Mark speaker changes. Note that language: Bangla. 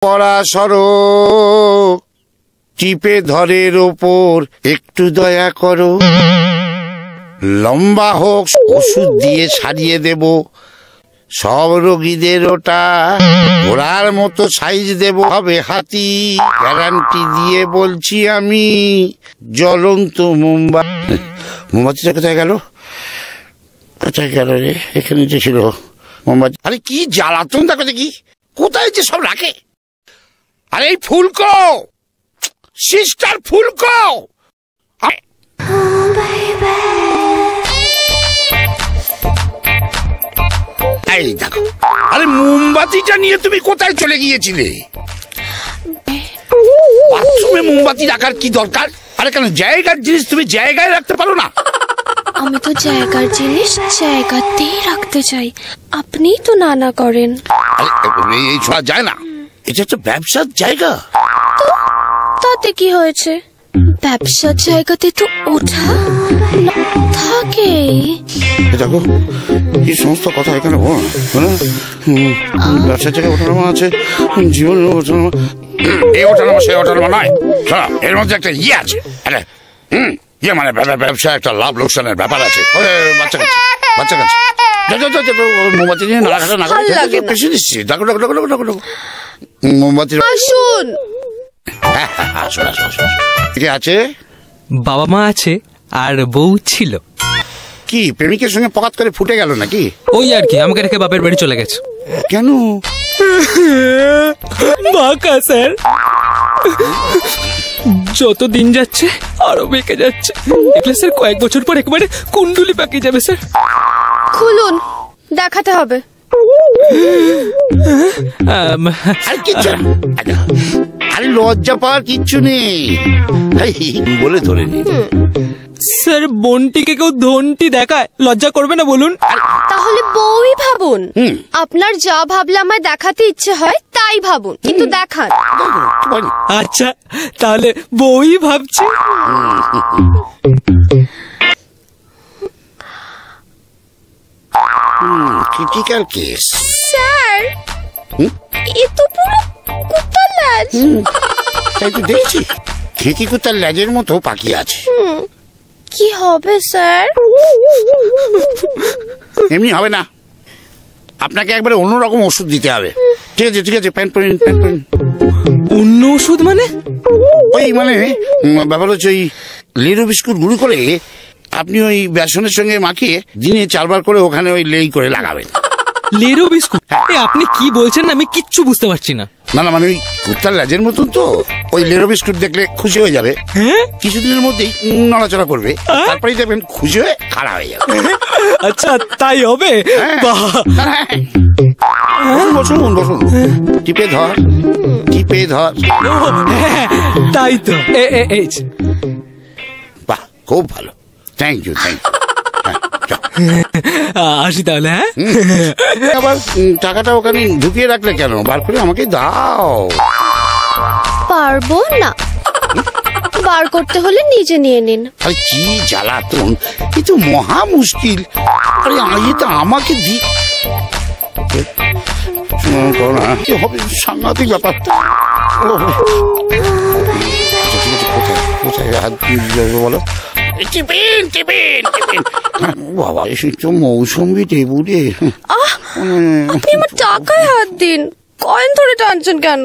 Speaker 1: পড়া সড়ক টিপে ধরের ওপর একটু দয়া করো। লম্বা হোক ওষুধ দিয়ে সারিয়ে দেব সব রোগীদের, ওটা ঘোড়ার মতো সাইজ দেব, হবে হাতি, গ্যারান্টি দিয়ে বলছি আমি। জ্বলন্ত মোমবাতিটা কোথায় গেল? কোথায় গেল রে? এখানে যে ছিল মোমবাতি। আরে কি জ্বালাতন দেখো দেখি, কোথায় যে সব রাখে। আরে এই ফুলকো, সিস্টার ফুলকো, এই দেখো। আরে মোমবাতিটা নিয়ে তুমি কোথায় চলে গিয়েছিলে? বাথরুমে মোমবাতি রাখার কি দরকার? আরে কেন, জায়গার জিনিস তুমি জায়গায় রাখতে পারো না?
Speaker 2: আমি তো জায়গার জিনিস জায়গাতেই রাখতে চাই, আপনিই তো না করেন।
Speaker 1: আরে এই ছোঁয়া যায় না, এটা তো ব্যবসার জায়গা।
Speaker 2: তাতে কি হয়েছে? ব্যবসার জায়গাতে তো ওঠা থাকে।
Speaker 1: দেখো কি সমস্ত কথা এখানে ব্যবসার জায়গায় ওঠানামা আছে, জীবনের ওঠানামা। এই ওঠানামা সেই ওঠানামা নয়, এর মধ্যে একটা ইয়ে আছে। আরে ইয়ে মানে ব্যবসা একটা লাভ লোকসানের ব্যাপার আছে। বাচ্চা কাছে মোমবাতি নিয়ে নাড়াঘাটা না করে বেশি দিচ্ছি। ডাকো ডাকো ডাকো ডাকো ডাকো মোমবাতি
Speaker 2: আসুন।
Speaker 1: কি আছে?
Speaker 3: বাবা মা আছে আর বউ ছিল।
Speaker 1: কি প্রেমিকের সঙ্গে পকাত করে ফুটে গেল নাকি?
Speaker 3: ওই আর কি, আমাকে রেখে বাপের বাড়ি চলে গেছে।
Speaker 1: কেন?
Speaker 3: বাঁকা স্যার, যত দিন যাচ্ছে আরো বেঁকে যাচ্ছে। এগুলো স্যার কয়েক বছর পর একেবারে কুণ্ডুলি পাকিয়ে যাবে স্যার।
Speaker 2: খুলুন, দেখাতে হবে।
Speaker 1: আরে লজ্জা পাওয়ার কিচ্ছু নেই বলে ধরে নি।
Speaker 3: স্যার বোনটিকে কেউ ধনটি দেখায়, লজ্জা করবে না বলুন?
Speaker 2: তাহলে বউই ভাবুন। আপনার যা ভাবলে আমায় দেখাতে ইচ্ছে হয় তাই ভাবুন, কিন্তু দেখান।
Speaker 3: আচ্ছা তাহলে বউই ভাবছি।
Speaker 1: ক্রিটিক্যাল কেস
Speaker 2: স্যার, এ তো পুরো কুত্তার ল্যাজ।
Speaker 1: তাই তো দেখছি, খেকি কুত্তার ল্যাজের মতো পাকিয়ে আছে।
Speaker 2: কি হবে স্যার?
Speaker 1: এমনি হবে না, আপনাকে একবারে অন্যরকম ওষুধ দিতে হবে। ঠিক আছে ঠিক আছে, প্যান্ট পরিন।
Speaker 3: অন্য ওষুধ মানে?
Speaker 1: ওই মানে ব্যাপার হচ্ছে, ওই লেরু বিস্কুট গুঁড়ো করে আপনি ওই বেসনের সঙ্গে মাখিয়ে দিনে 4 বার করে ওখানে ওই লেই করে লাগাবেন।
Speaker 3: লেরু বিস্কুট? আপনি কি বলছেন আমি কিচ্ছু বুঝতে পারছি না।
Speaker 1: না মানে ওই কুত্তার ল্যাজের মতন তো, ওই লেরু বিস্কুট দেখলে খুশি হয়ে যাবে, কিছুদিনের মধ্যেই নড়াচড়া করবে, তারপরেই দেখবেন খুশি হয়ে খাড়া হয়ে যাবে।
Speaker 3: আচ্ছা তাই হবে?
Speaker 1: বসুন বসুন, টিপে ধর।
Speaker 3: তাই তো,
Speaker 1: বাহ খুব ভালো, থ্যাংক ইউ।
Speaker 3: আসি তাহলে। হ্যাঁ,
Speaker 1: আবার টাকাটা ওখানে ঢুকিয়ে রাখলে কেন? বার করে আমাকে দাও।
Speaker 2: পারবো না, বার করতে হলে নিজে নিয়ে নিন।
Speaker 1: আরে কি জ্বালাতন, এ তো মহা মুশকিল। আরে এটা আমাকে হবে, সাংঘাতিক ব্যাপার। কোথায় হাত বলো? বাবা এসে তো মৌসুমি টেবুলে।
Speaker 2: আপনি আমার টাকায় হাত দিন, কয়েন ধরে টানছেন কেন?